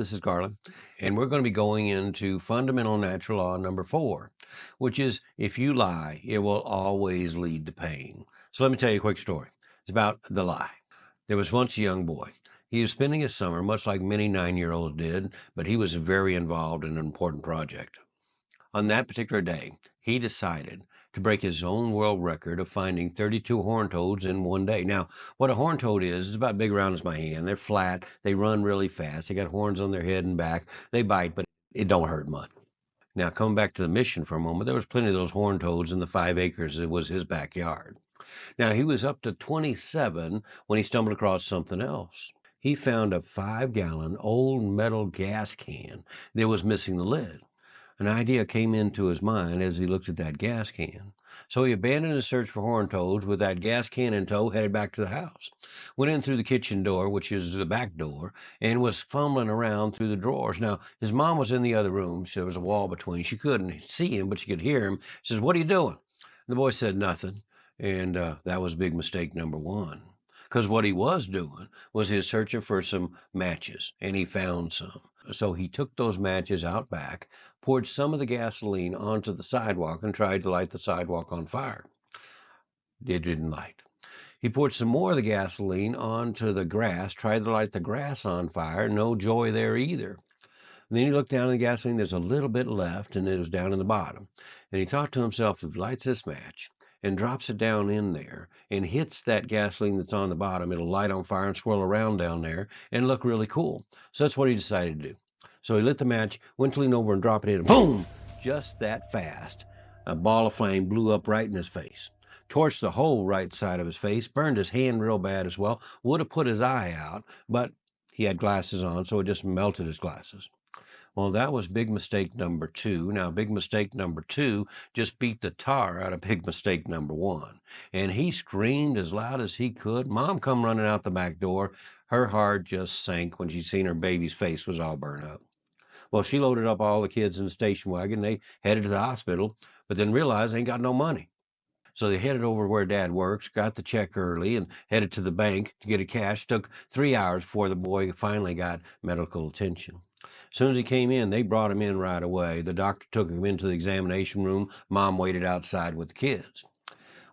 This is Garland, and we're going to be going into fundamental natural law number 4, which is if you lie, it will always lead to pain. So let me tell you a quick story. It's about the lie. There was once a young boy. He was spending his summer, much like many 9-year-olds did, but he was very involved in an important project. On that particular day, he decided to break his own world record of finding 32 horn toads in one day. Now, what a horn toad is about big around as my hand. They're flat. They run really fast. They got horns on their head and back. They bite, but it don't hurt much. Now, coming back to the mission for a moment, there was plenty of those horn toads in the 5 acres. It was his backyard. Now, he was up to 27 when he stumbled across something else. He found a 5-gallon old metal gas can that was missing the lid. An idea came into his mind as he looked at that gas can. So he abandoned his search for horned toads with that gas can in tow, headed back to the house. Went in through the kitchen door, which is the back door, and was fumbling around through the drawers. Now, his mom was in the other room, so there was a wall between. She couldn't see him, but she could hear him. She says, "What are you doing?" And the boy said nothing, and that was big mistake number 1. Because what he was doing was he was searching for some matches, and he found some. So he took those matches out back, poured some of the gasoline onto the sidewalk, and tried to light the sidewalk on fire. It didn't light. He poured some more of the gasoline onto the grass, tried to light the grass on fire. No joy there either. And then he looked down at the gasoline. There's a little bit left, and it was down in the bottom. And he thought to himself, if he lights this match and drops it down in there and hits that gasoline that's on the bottom, it'll light on fire and swirl around down there and look really cool. So that's what he decided to do. So he lit the match, went to lean over and drop it in, and boom! Just that fast, a ball of flame blew up right in his face. Torched the whole right side of his face, burned his hand real bad as well, would have put his eye out, but he had glasses on, so it just melted his glasses. Well, that was big mistake number 2. Now, big mistake number 2 just beat the tar out of big mistake number 1. And he screamed as loud as he could. Mom come running out the back door. Her heart just sank when she seen her baby's face was all burned up. Well, she loaded up all the kids in the station wagon. They headed to the hospital, but then realized they ain't got no money. So they headed over where Dad works, got the check early, and headed to the bank to get it cashed. Took 3 hours before the boy finally got medical attention. As soon as he came in, they brought him in right away. The doctor took him into the examination room. Mom waited outside with the kids.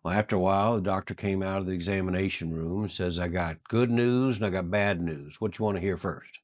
Well, after a while, the doctor came out of the examination room and says, "I got good news and I got bad news. What you want to hear first?"